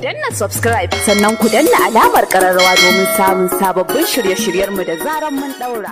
danna subscribe sannan ku danna alamar ƙararrawa domin samun sababbin shirye-shiryenmu da zaran mun daura.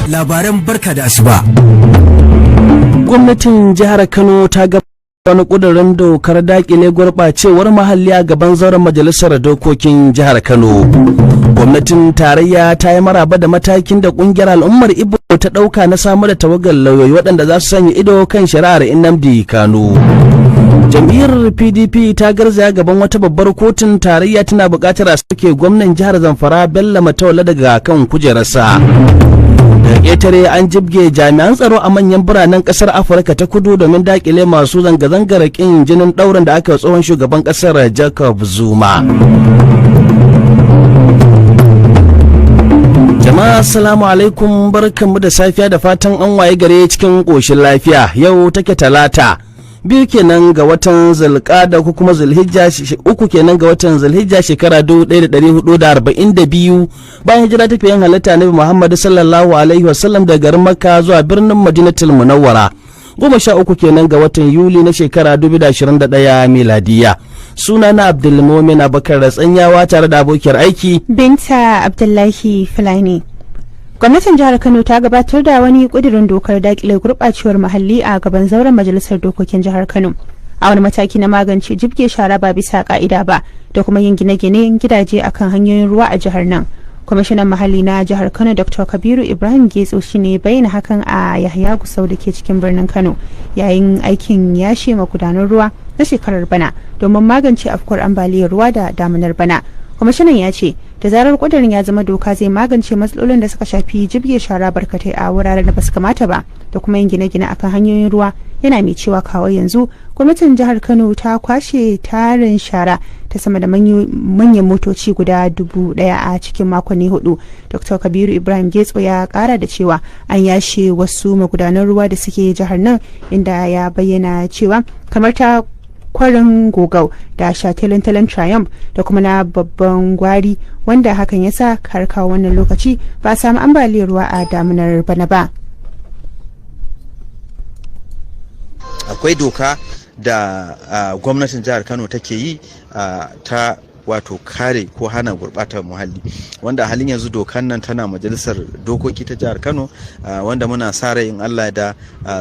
Labaran barka da asuba. Gwamnatin jihar Kano ta ga wani ƙudurin dokar dakile gurɓacewar muhalli a gaban zauren majalisar dokokin jihar Kano. Gwamnatin tarayya ta yi maraba da matakin da ƙungiyar al'ummar Igbo ta ɗauka na samar da tawagar lauyoyi waɗanda za su sanya ido kan shari'ar Nnamdi Kanu. Jam'iyyar PDP ta garzaya gaban wata babbar kotun tarayya tana buƙatar a sake gwamnan jihar Zamfara Bello Matawalle daga kan kujerarsa. Da ƙetare an jibge jami'an tsaro a manyan biranen ƙasar Afirka ta kudu domin daƙile masu zanga-zangar ƙin jinin ɗaurin da aka tsohon shugaban ƙasar Jacob Zuma. Jama'a assalamu alaikum, barkanmu da safiya da fatan an waye gare cikin ƙoshin lafiya. Yau take Talata, 2 kenan ga watan Zulqa'da ko kuma Zulhijja, 3 kenan ga watan Zulhijja shekara 1442 bayan hijira tafiyan halitta Nabi Muhammad sallallahu alaihi wasallam daga garin Makka zuwa birnin Madinatul Munawwara. 13 kenan ga watan Yuli na shekara 2021 miladiya. Sunana Abdulmumin Abubakar Tsanyawa tare da abokiyar aiki Binta Abdullahi Fulani. Gwamnatin jihar Kano ta gabatar da wani kudirin dokar dakile gurɓacewar muhalli a gaban zauren majalisar dokokin jihar Kano a wani mataki na magance jibge shara ba bisa ka'ida ba da kuma yin gine-gine gidaje akan hanyoyin ruwa a jihar nan. Kwamishinan muhalli na jihar Kano Dr. Kabiru Ibrahim Getso shine bayyana hakan a Yahaya Gusau da ke cikin birnin Kano yayin aikin yashe magudanan ruwa na shekarar bana domin magance afkuwar ambaliyar ruwa da damunar bana. Kwamishinan ya ce da zarar kudirin ya zama doka zai magance matsalolin da suka shafi jibge shara barkatai a wuraren da basu kamata ba da kuma yin gine-gine akan hanyoyin ruwa. Yana mai cewa kawo yanzu gwamnatin jihar Kano ta kwashe tarin shara ta sama da manyan motoci guda 1,000 a cikin makonni 4. Dr. Kabiru Ibrahim Getso ya kara da cewa an yashe wasu magudanan ruwa da suke jihar nan, inda ya bayyana cewa kamar ta kwarin Gogau da shataletalen Triumph da kuma na babban gwari, wanda hakan ya sa har kawo wannan lokaci ba a samu ambaliyar ruwa a damunar bana ba. Akwai doka da gwamnatin jihar Kano take yi ta wato kare ko hana gurbatar muhalli, wanda a halin yanzu dokan nan tana majalisar dokoki ta jihar Kano, wanda muna sa rai in Allah da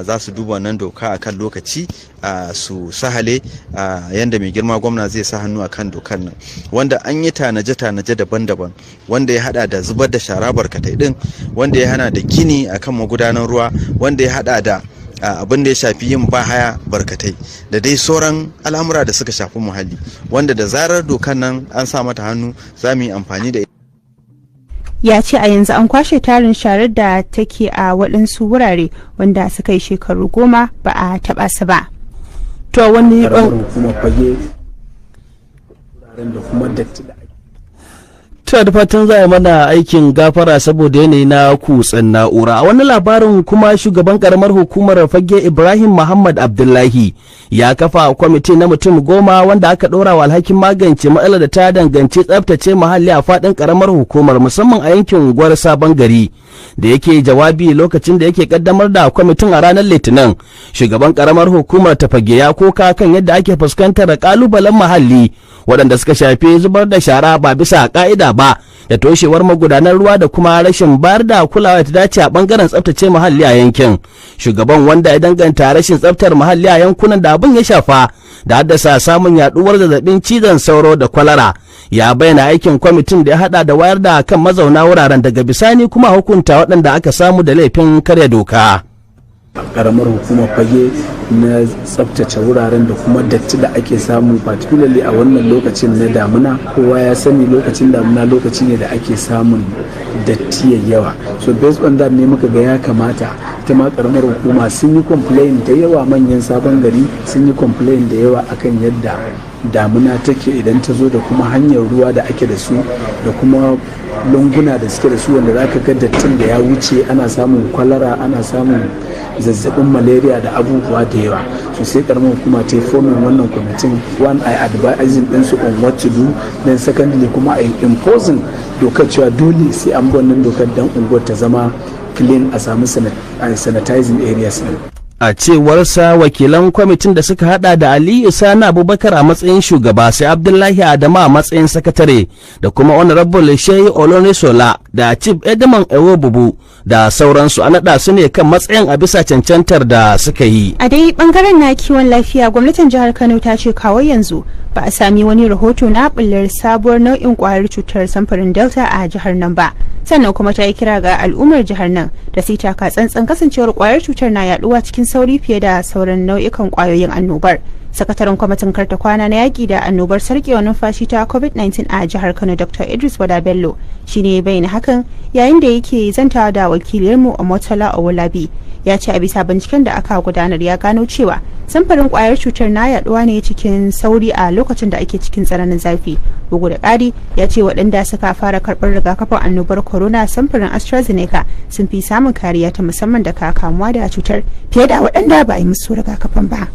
za su duba wannan doka akan lokaci su sahale yanda mai girma gwamna zai sa hannu akan dokan nan, wanda an yi tanaje-tanaje daban-daban, wanda ya hada da zubar da shara barkatai din, wanda ya hana da gini akan magudanan ruwa, wanda ya hada da abin da ya shafi yin bahaya barkatai da dai sauran al'amura da suka shafi muhalli, wanda da zarar dokan nan an sa mata hannu za mu yi amfani da ita. Ya ce a yanzu an kwashe tarin sharar da take a waɗansu wurare wanda suka yi shekaru 10 ba a taɓa su ba. To wani kuma fage da kuma datti da da fatan za a mana aikin gafara saboda yanayi na kutsen na'ura. A wani labarin kuma shugaban karamar hukumar Fage Ibrahim Muhammad Abdullahi ya kafa kwamiti na mutum 10 wanda aka ɗora wa alhakin magance matsalar da ta danganci tsaftace muhalli a faɗin karamar hukumar, musamman a yankin Gwar Sabon Gari. Da yake jawabi lokacin da yake kaddamar da kwamitin a ranar Litinin, shugaban karamar hukumar ta Fage ya koka kan yadda ake fuskantar kalubalen muhalli waɗanda suka shafi zubar da shara ba bisa ka'ida ba da toshewar magudanar ruwa da kuma rashin bayar da kulawa ta dace a bangaren tsaftace muhalli a yankin. Shugaban, wanda ya danganta rashin tsaftar muhalli a yankunan da abin ya shafa da haddasa samun yaduwar zazzabin cizon sauro da kwalara, ya bayyana aikin kwamitin da ya hada da wayar da kan mazauna wuraren, daga bisani kuma hukunta waɗanda aka samu da laifin karya doka. karamar hukumar Fage na tsaftace wuraren da kuma datti da ake samu, particularly a wannan lokacin na damuna. Kowa ya sani lokacin damuna lokaci ne da ake samun datti yawa, so based on that ne muka ga ya kamata ita ma karamar hukuma sun yi complain da yawa, manyan Sabon Gari sun yi complain da yawa akan yadda damuna take idan ta zo da kuma hanyar ruwa da ake da su da kuma lunguna da suke da su wanda za ka ga dattin da ya wuce ana samun kwalara ana samun zazzabin malaria da abubuwa da yawa so sai karamar hukuma ta yi fomin wannan kwamitin one I advising ɗinsu on what to do then secondly kuma a imposing dokar cewa dole sai an bi wannan dokar dan unguwar ta zama clean a samu sanitizing areas din. A cewarsa wakilan kwamitin da suka hada da Aliyu Sani Abubakar a matsayin shugaba sai Abdullahi Adama a matsayin sakatare da kuma Honorable Shehi Olonisola da Chief Edmond Ewobubu da sauransu a naɗa su ne kan matsayin a bisa cancantar da suka yi. A dai bangaren na kiwon lafiya gwamnatin jihar Kano ta ce kawo yanzu ba a sami wani rahoto na bullar sabuwar nau'in kwayar cutar samfurin Delta a jihar nan ba. Sannan kuma ta yi kira ga al'ummar jihar nan da su taka tsantsan kasancewar kwayar cutar na yaduwa cikin sauri fiye da sauran nau'ikan kwayoyin annobar. Sakataren kwamitin karta kwana na yaki da annobar sarkewa numfashi ta COVID-19 a jihar Kano Dr. Idris Wada Bello shine ya bayyana hakan yayin da yake zantawa da wakiliyarmu Omotola Owolabi. Ya ce a bisa binciken da aka gudanar ya gano cewa samfarin kwayar cutar na yaduwa ne cikin sauri a lokacin da ake cikin tsananin zafi. Bugu da ƙari ya ce waɗanda suka fara karɓar rigakafin annobar corona samfarin AstraZeneca sun fi samun kariya ta musamman daga kamuwa da cutar fiye da waɗanda ba a yi musu rigakafin ba.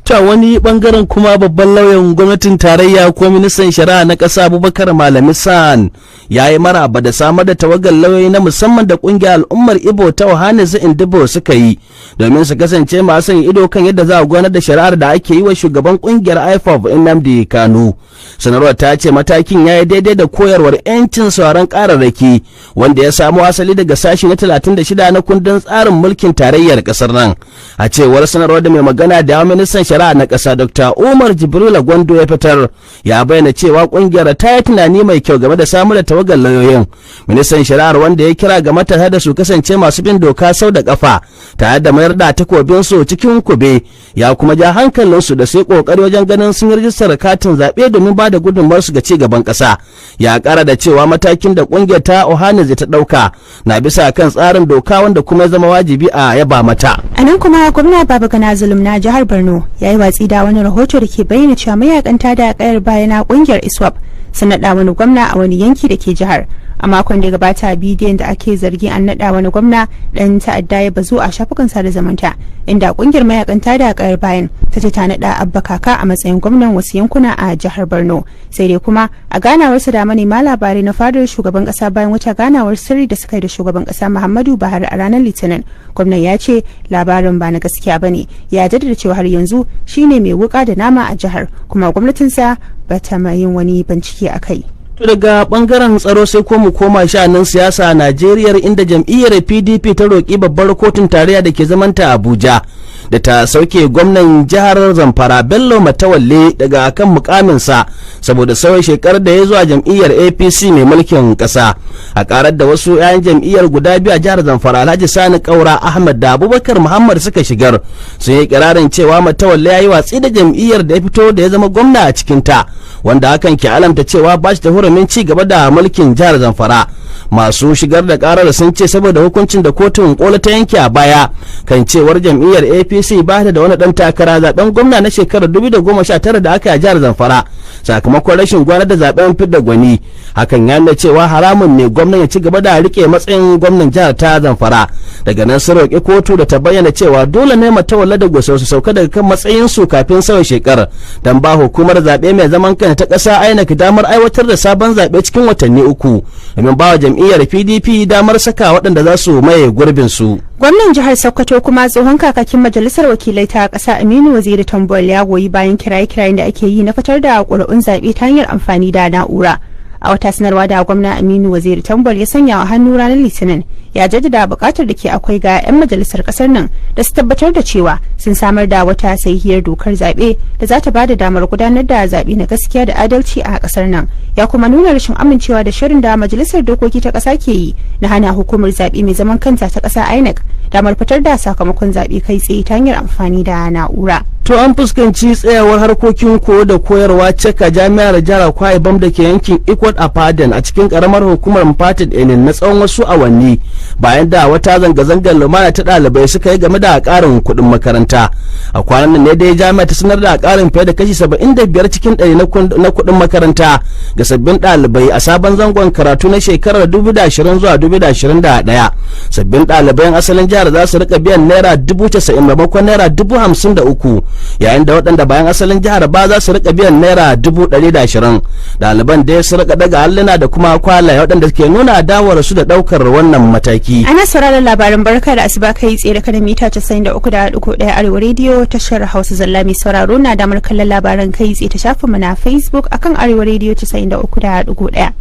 Ta wani bangaren kuma babban lauyan gwamnatin tarayya ko ministan shari'a na ƙasa Abubakar Malami San ya yi maraba da samar da tawagar lauyoyi na musamman da ƙungiyar al'ummar Ibo ta Ohanaeze Ndigbo suka yi domin su kasance masu yin ido kan yadda za a gudanar da shari'ar da ake yi wa shugaban ƙungiyar IPOB Nnamdi Kanu. Sanarwar ta ce matakin ya yi daidai da koyarwar 'yancin sauran ƙararraki wanda ya samo asali daga sashi na 36 na kundin tsarin mulkin tarayyar ƙasar nan. A cewar sanarwar da mai magana da ministan shari'a na ƙasa Dr. Umar Jibrila Gwando ya fitar ya bayyana cewa ƙungiyar ta yi tunani mai kyau game da samun da tawagar lauyoyin. Ministan shari'ar wanda ya kira ga matasa da su kasance masu bin doka sau da kafa tare da mayar da takobin su cikin kube ya kuma ja hankalin su da sai kokari wajen ganin sun rijistar katin zaɓe domin ba da gudunmawar su ga ci gaban ƙasa. Ya ƙara da cewa matakin da ƙungiyar ta Ohanaeze ta ɗauka na bisa kan tsarin doka wanda kuma ya zama wajibi a yaba mata. A nan kuma gwamna Babagana Zulum na jihar Borno ya yi watsi da wani rahoto da ke bayyana cewa mayakanta da kayar baya na kungiyar ISWAP sun naɗa wani gwamna a wani yanki da ke jihar. A makon da gabata bidiyon da ake zargi an naɗa wani gwamna ɗan ta'adda ya bazu a shafukan sada zumunta inda kungiyar mayakanta da kayar bayan ta ce ta naɗa Abba Kaka a matsayin gwamnan wasu yankuna a jihar Borno. Sai dai kuma a ganawarsa da manema labarai na fadar shugaban kasa bayan wata ganawar sirri da suka yi da shugaban kasa Muhammadu Buhari a ranar Litinin, gwamnan ya ce labarin ba na gaskiya bane. Ya jaddada cewa har yanzu shine mai wuka da nama a jihar kuma gwamnatinsa ba ta yin wani bincike a kai. To daga bangaren tsaro sai ko mu koma sha'anin siyasa a Najeriya inda jam'iyyar PDP ta roƙi babbar kotun tarayya da ke zamanta Abuja da ta sauke gwamnan jihar Zamfara Bello Matawalle daga kan mukaminsa saboda sauya shekarar da ya zuwa jam'iyyar APC mai mulkin ƙasa. A karar da wasu 'ya'yan jam'iyyar guda biyu a jihar Zamfara Alhaji Sani Kaura Ahmad da Abubakar Muhammad suka shigar sun yi kirarin cewa Matawalle ya yi watsi da jam'iyyar da ya fito da ya zama gwamna a cikin ta wanda hakan ke alamta cewa ba shi da hurumin ci gaba da mulkin jihar Zamfara. Masu shigar da karar sun ce saboda hukuncin da kotun kola ta yanke a baya kan cewar jam'iyyar APC ba ta da wani dan takara zaben gwamna na shekarar 2019 da aka yi a jihar Zamfara sakamakon rashin gwanar da zaben fidda gwani. Hakan ya nuna cewa haramun ne gwamnan ya ci gaba da rike matsayin gwamnan jihar ta Zamfara. Daga nan sun roƙi kotu da ta bayyana cewa dole ne Matawalle da Gusau su sauka daga kan matsayin su kafin sauya shekarar dan ba hukumar zaɓe mai zaman kanta ta ƙasa INEC damar aiwatar da sabon zaɓe cikin watanni 3 domin ba wa jam'iyyar PDP damar saka waɗanda za su maye gurbin su. Gwamnan jihar Sokoto kuma tsohon kakakin majalisar wakilai ta ƙasa Aminu Waziri Tambuwal ya goyi bayan kiraye-kirayen da ake yi na fitar da ƙuri'un zaɓe ta hanyar amfani da na'ura. A wata sanarwa da gwamna Aminu Waziri Tambuwal ya sanya wa hannu ranar Litinin ya jaddada buƙatar da ke akwai ga 'yan majalisar ƙasar nan da su tabbatar da cewa sun samar da wata sahihiyar dokar zaɓe da za ta ba da damar gudanar da zaɓe na gaskiya da adalci a ƙasar nan. Ya kuma nuna rashin amincewa da shirin da majalisar dokoki ta ƙasa ke yi na hana hukumar zaɓe mai zaman kanta ta ƙasa INEC damar fitar da sakamakon zaɓe kai tsaye ta hanyar amfani da na'ura. To an fuskanci tsayawar harkokin koyo da koyarwa cika jami'ar jihar Akwa Ibom da ke yankin Ikot a Paden a cikin karamar hukumar Mpated Enin na tsawon wasu awanni bayan da wata zanga-zangar lumana ta ɗalibai suka yi game da ƙarin kuɗin makaranta. A kwanan nan ne dai jami'a ta sanar da ƙarin fiye da kashi 75 cikin 100 na kuɗin makaranta ga sabbin ɗalibai a sabon zangon karatu na shekarar 2020 zuwa 2021. Sabbin ɗalibai asalin jihar za su rika biyan naira 90,000 maimakon naira 53,000. Yayin da waɗanda bayan asalin jihar ba za su rika biyan naira 120,000. Ɗaliban dai su rika daga alluna da kuma kwalaye waɗanda ke nuna adawar su da ɗaukar wannan mataki. Ana sauraron labarin barka da asuba kai tsaye da mita 93.1 Arewa Radio tashar Hausa Zalla mai sauraro na damar kallon labaran kai tsaye ta shafinmu na Facebook akan Arewa Radio 93.1.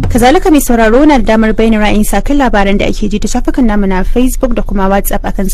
Kazalika mai sauraro na da damar bayyana ra'ayin sakin labaran da ake ji ta shafukan namu na Facebook da kuma WhatsApp akan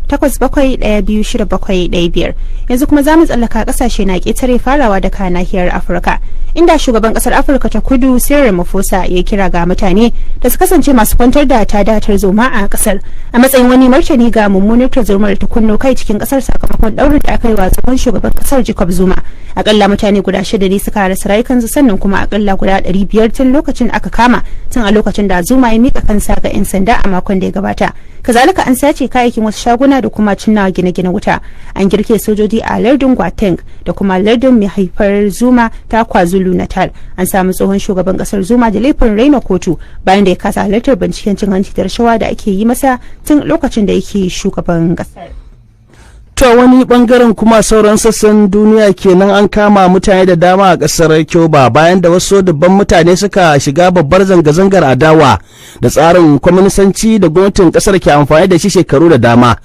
080-871-26715. Yanzu kuma za mu tsallaka kasashe na ƙetare farawa da nahiyar Afirka, inda shugaban kasar Afirka ta Kudu Cyril Ramaphosa ya kira ga mutane da su kasance masu kwantar da tarzoma a kasar a matsayin wani martani ga mummunar tarzomar ta kunno kai cikin kasar sakamakon daurin da aka yi wa tsohon shugaban kasar Jacob Zuma. Akalla mutane guda 6 ne suka rasa rayukansu, sannan kuma akalla guda 500 tun lokacin aka kama tun a lokacin da Zuma ya mika kansa ga 'yan sanda a makon da ya gabata. Kazalika an sace kayayyakin wasu shaguna da kuma cinnawa gine-gine wuta. An girke sojoji a lardin Gauteng da kuma lardin mai haifar Zuma ta KwaZulu Natal. An samu tsohon shugaban kasar Zuma da laifin raina kotu bayan da ya kasa halartar binciken cin hanci da rashawa da ake yi masa tun lokacin da yake shugaban kasar. To wani bangaren kuma sauran sassan duniya kenan an kama mutane da dama a kasar Cuba bayan da wasu dubban mutane suka shiga babbar zanga-zangar adawa da tsarin kwaminisanci da gwamnatin kasar ke amfani da shi shekaru da dama.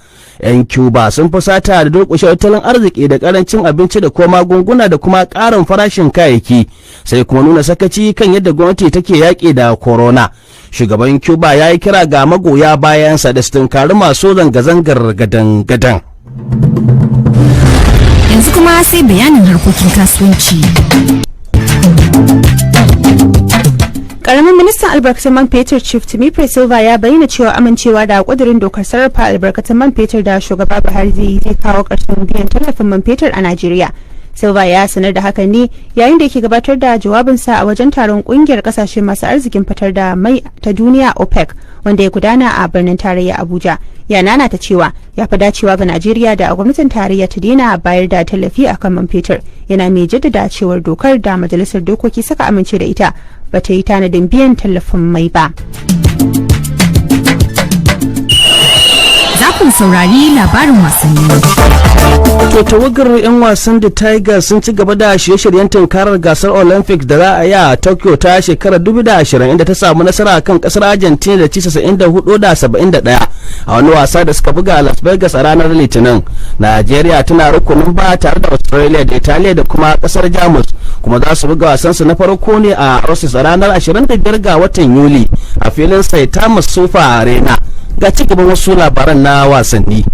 'Yan Cuba sun fusata da durƙushe tattalin arziki da karancin abinci da kuma magunguna da kuma ƙarin farashin kayayyaki, sai kuma nuna sakaci kan yadda gwamnati take yaƙi da corona. Shugaban Cuba ya yi kira ga magoya bayansa da su tunkari masu zanga-zangar gadan-gadan. Yanzu kuma sai bayanin harkokin kasuwanci. Karamin ministan albarkatun man fetur Chief Timipre Silva ya bayyana cewa amincewa da kudirin dokar sarrafa albarkatun man fetur da shugaba Buhari zai kawo ƙarshen biyan tallafin man fetur a Najeriya. Silva ya sanar da hakan ne yayin da yake gabatar da jawabinsa a wajen taron kungiyar kasashe masu arzikin fitar da mai ta duniya OPEC wanda ya gudana a birnin tarayya Abuja. Ya nana ta cewa ya fi dacewa ga Najeriya da gwamnatin tarayya ta daina bayar da tallafi akan man fetur, yana mai jaddada cewar dokar da majalisar dokoki suka amince da ita ba ta yi tanadin biyan tallafin mai ba. Za ku saurari labarin wasanni. To tawagar 'yan wasan da Tigers sun ci gaba da shirye-shiryen tunkarar gasar Olympics da za a yi a Tokyo ta shekarar 2020 inda ta samu nasara kan kasar Argentina da ci 94-71 a wani wasa da suka buga a Las Vegas a ranar Litinin. Najeriya tana rukunin ba tare da Australia da Italiya da kuma kasar Jamus, kuma za su buga wasansu na farko ne a Rosis a ranar 25 ga watan Yuli a filin Saitama Sufa Arena. Ga cigaban wasu labaran na wasanni.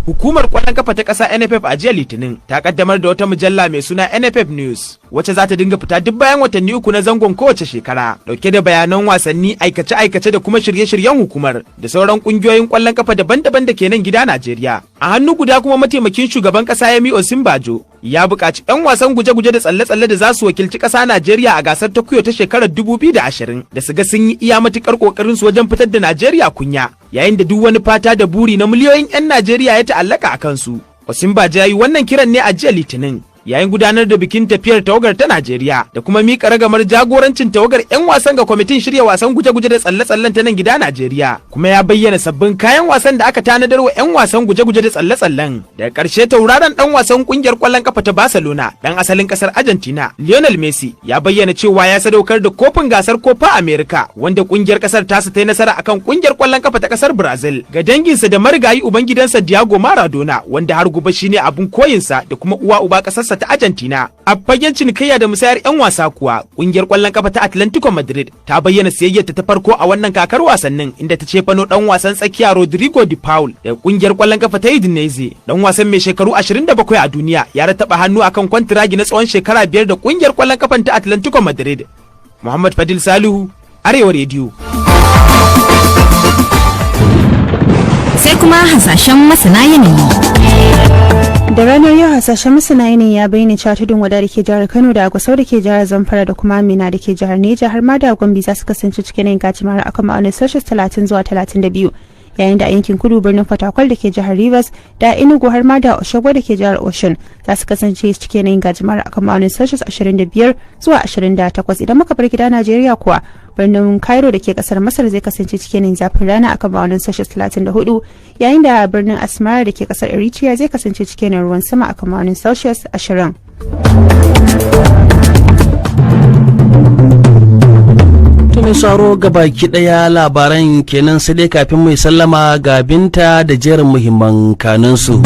Hukumar kwallon kafa ta ƙasa NFF a jiya Litinin ta kaddamar da wata mujalla mai suna NFF News wacce za ta dinga fita duk bayan watanni 3 na zangon kowace shekara, dauke da bayanan wasanni, aikace-aikace da kuma shirye-shiryen hukumar da sauran kungiyoyin kwallon kafa daban-daban da ke nan gida Najeriya. A hannu guda kuma mataimakin shugaban ƙasa Yemi Osinbajo ya buƙaci 'yan wasan guje-guje da tsalle-tsalle da za su wakilci ƙasa Najeriya a gasar Tokyo ta shekarar 2020 da su ga sun yi iya matuƙar ƙoƙarin su wajen fitar da Najeriya kunya, yayin da duk wani fata da buri na miliyoyin 'yan Najeriya ya ta'allaka a kansu. Osinbajo ya yi wannan kiran ne a jiya Litinin yayin gudanar da bikin tafiyar tawagar ta Najeriya da kuma mika ragamar jagorancin tawagar 'yan wasan ga kwamitin shirya wasan guje-guje da tsalle-tsallen ta nan gida Najeriya, kuma ya bayyana sabbin kayan wasan da aka tanadar wa 'yan wasan guje-guje da tsalle-tsallen. Daga ƙarshe tauraron dan wasan kungiyar ƙwallon kafa ta Barcelona dan asalin ƙasar Argentina Lionel Messi ya bayyana cewa ya sadaukar da kofin gasar Copa America wanda kungiyar ƙasar tasa ta yi nasara akan kungiyar ƙwallon kafa ta ƙasar Brazil ga danginsa da marigayi ubangidansa Diego Maradona, wanda har gobe shine abun koyinsa da kuma uwa uba ƙasarsa ta Argentina. A fagen cinikayya da musayar 'yan wasa kuwa, kungiyar kwallon kafa ta Atlantico Madrid ta bayyana siyayyarta ta farko a wannan kakar wasannin, inda ta ce fano dan wasan tsakiya Rodrigo de Paul da kungiyar kwallon kafa ta Udinese. Dan wasan mai shekaru 27 a duniya ya rataba hannu akan kwantiragi na tsawon shekara 5 da kungiyar kwallon kafan ta Atlantico Madrid. Muhammad Fadil Salihu, Arewa Radio. Sai kuma hasashen masana yanayi. Da ranar yau hasashen masana yanayi ya bayyana cewa tudun wada da ke jihar Kano da Agusau da ke jihar Zamfara da kuma Mina da ke jihar Neja har ma da Gombe za su kasance cikin yanayin gajimare akan ma'aunin Celsius 30 zuwa 32. Yayin da a yankin kudu birnin Fatakwal da ke jihar Rivers da Enugu har ma da Osogbo da ke jihar Osun za su kasance cikin yanayin gajimare akan ma'aunin Celsius 25 zuwa 28. Idan muka bar gida Najeriya kuwa birnin Cairo da ke kasar Masar zai kasance cikin yanayin zafin rana akan ma'aunin Celsius 34 yayin da birnin Asmara da ke kasar Eritrea zai kasance cikin yanayin ruwan sama akan ma'aunin Celsius 20. mai sauro gabaki daya labaran kenan sai dai kafin mai sallama ga binta da jerin muhimman kanunsu.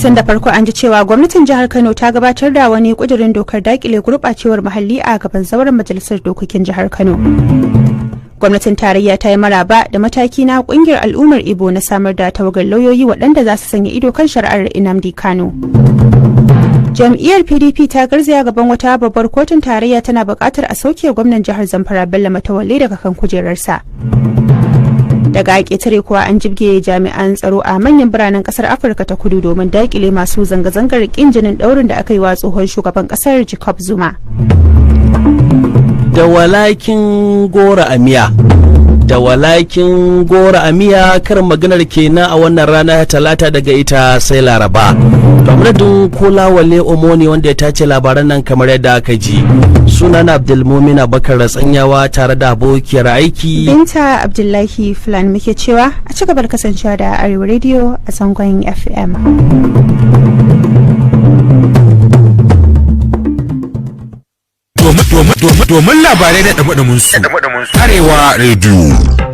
Tun da farko an ji cewa gwamnatin jihar Kano ta gabatar da wani kudirin dokar dakile gurɓacewar muhalli a gaban zauren majalisar dokokin jihar Kano. Gwamnatin tarayya ta yi maraba da mataki na kungiyar al'ummar Ibo na samar da tawagar lauyoyi waɗanda za su sanya ido kan shari'ar Nnamdi Kanu. Jam'iyyar PDP ta garzaya gaban wata babbar kotun tarayya tana buƙatar a sauke gwamnan jihar Zamfara Bello Matawalle daga kan kujerarsa. Daga ƙetare kuwa an jibge jami'an tsaro a manyan biranen ƙasar Afirka ta Kudu domin daƙile masu zanga-zangar ƙin jinin ɗaurin da aka yi wa tsohon shugaban ƙasar Jacob Zuma. Da walakin gora a miya. Da walakin gora a miya karin maganar kenan a wannan rana talata daga ita sai laraba. Domin Kolawale Omoni wanda ya tace labaran nan kamar yadda aka ji. Sunana Abdulmumin Abakar Ratsanyawa tare da abokiyar aiki Binta Abdullahi Fulani muke cewa a ci gaba da kasancewa da Arewa Radio a zangon FM. Domin labarai da ɗumi-ɗuminsu Arewa Radio.